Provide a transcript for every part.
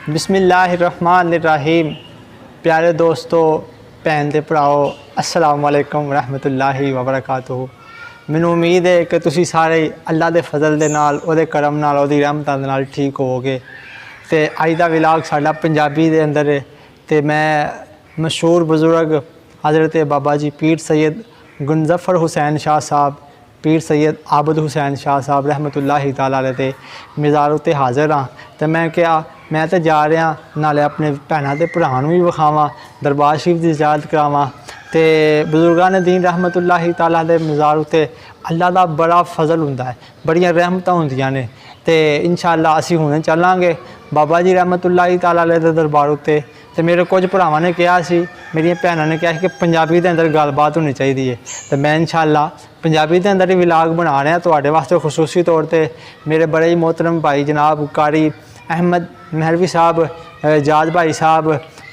بسم اللہ الرحمن الرحیم۔ پیارے دوستو، بہن تے بھراؤ، السلام علیکم ورحمۃ اللہ وبرکاتہ۔ مینوں امید ہے کہ تسی سارے اللہ دے فضل دے نال، او دے کرم نال، او دی رحمتاں دے نال ٹھیک ہوو گے۔ تے اج دا ولاگ ساڈا پنجابی دے اندر ہے تے میں مشہور بزرگ حضرت بابا جی پیر سید گنظفر حسین شاہ صاحب، پیر سید عابد حسین شاہ صاحب رحمۃ اللہ تعالیٰ علیہ دے مزار اُتے حاضر ہاں۔ تے میں کہا میں تے جا رہا نالے اپنے بھیناں تے بھراواں نوں وی وکھاواں، دربار شریف دی زیارت کراواں تے بزرگان دین رحمۃ اللہ تعالیٰ دے مزار اُتے اللہ دا بڑا فضل ہوندا ہے، بڑیاں رحمتاں ہوندیاں نے تے انشاءاللہ اسی ہنے چلاں گے بابا جی رحمۃ اللہ تعالیٰ علیہ دے دربار اُتے۔ تے میرے کچھ بھراواں نے کہا سی، میری بھیناں نے کہا کہ پنجابی دے اندر گل بات ہونی چاہیے ہے، تے میں انشاءاللہ پنجابی دے اندر ہی ولاگ بنا رہا تواڈے واسطے خصوصی طور تے۔ میرے بڑے ہی محترم بھائی جناب قاری احمد مہروی صاحب، جاج بھائی صاحب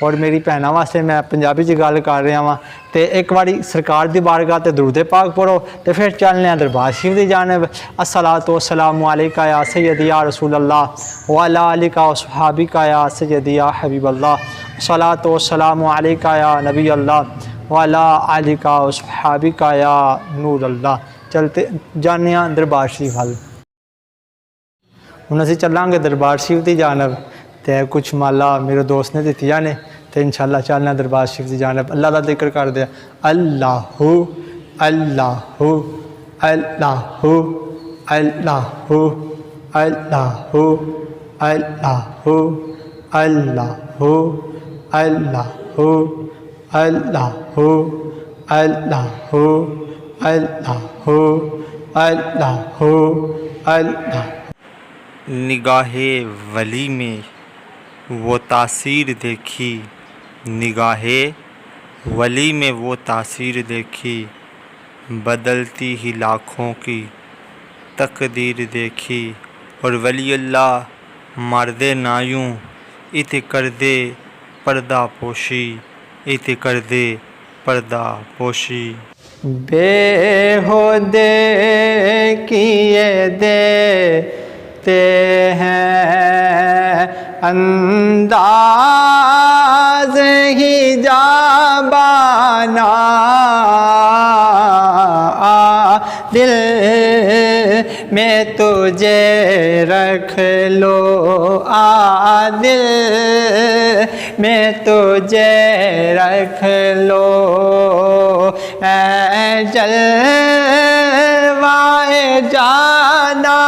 اور میری بھیناں واسطے میں پنجابی چ گل کر رہا ہاں تے ایک واری سرکار دی بارگاہ تے درود پاک پڑھو تے پھر چلنے ہیں دربار شریف دی جانب۔ الصلاۃ والسلام علیکہ یا سیدی یا رسول اللہ وعلی آلک و صحابک یا سیدی یا حبیب اللہ۔ الصلاۃ والسلام علیکہ یا نبی اللہ وعلی آلک و صحابک یا نور اللہ۔ چلتے جانے ہیں دربار شریف حل۔ ہن اسی چلاں گے دربار شریف دی جانب تے کچھ مالا میرے دوست نے دتیاں نے تے انشاءاللہ چلنا دربار شریف دی جانب۔ اللہ دا ذکر کر دیا، اللہ اللہ اللہ اللہ اللہ اللہ اللہ اللہ اللہ اللہ۔ نگاہ ولی میں وہ تاثیر دیکھی، نگاہ ولی میں وہ تاثیر دیکھی، بدلتی ہی لاکھوں کی تقدیر دیکھی۔ اور ولی اللہ مرد نایوں ات کر دے پردہ پوشی، ات کر دے پردہ پوشی۔ بیہودے کیے دیتے ہیں انداز ہی جابانا، دل میں تجھے رکھ لو دل میں تجھے رکھ لو، اے جلوائے جانا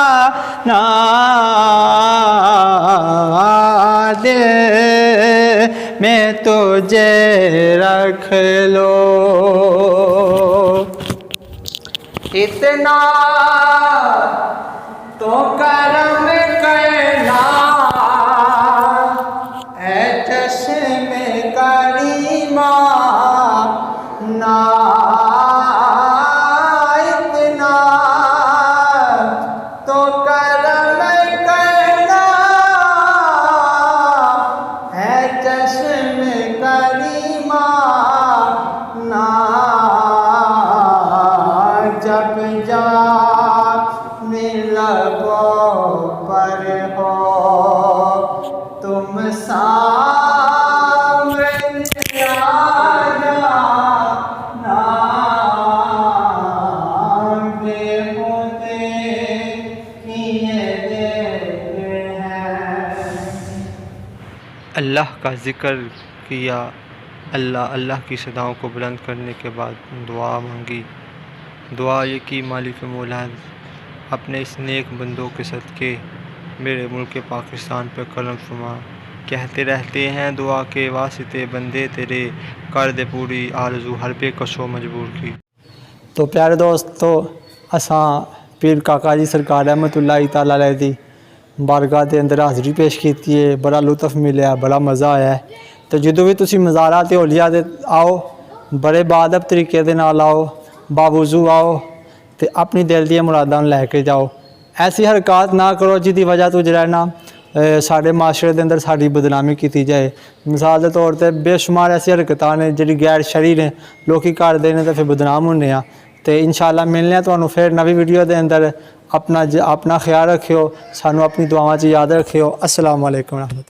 دل میں تجھے رکھ لو۔ اتنا تو کرم کرنا اے چشم کریمہ نا، اتنا تو کرم کرنا اے چشم کریمہ نا، جب جا لبوں پر ہو تم سامنے آنا، بیہودے کیے دیتے ہیں۔ اللہ کا ذکر کیا، اللہ کی صداؤں کو بلند کرنے کے بعد دعا مانگی۔ دعا یہ کی، مالک مولا اپنے اس نیک بندوں کے صدقے میرے ملک پاکستان پہ کرم فرما۔ کہتے رہتے ہیں دعا کے واسطے بندے تیرے، کر دے پوری آرزو ہر بے کسو مجبور کی۔ تو پیارے دوستو، اساں پیر کاکا جی سرکار رحمۃ اللہ تعالیٰ علیہ دی بارگاہ دے اندر حاضری پیش کیتی ہے، بڑا لطف ملیا، بڑا مزہ آیا ہے۔ تو جدوں بھی تسی مزارات اولیاء دے آؤ، بڑے باادب طریقے دے نال آؤ، باوضو آؤ تے اپنی دل دی مراداں لے کے جاؤ۔ ایسی حرکات نہ کرو جدی وجہ تو جڑا سارے معاشرے دے اندر ساری بدنامی کیتی جائے۔ مثال دے طور تے بے شمار ایسی حرکتاں نے جڑی غیر شرعی نے، لوکی کردے نے تے پھر بدنام ہونے آ۔ تے انشاءاللہ ملنے ہیں تانوں پھر نوی ویڈیو دے اندر۔ اپنا خیال رکھیو، سانو اپنی دعاواں چ یاد رکھیو۔ السلام علیکم ورحمۃ اللہ۔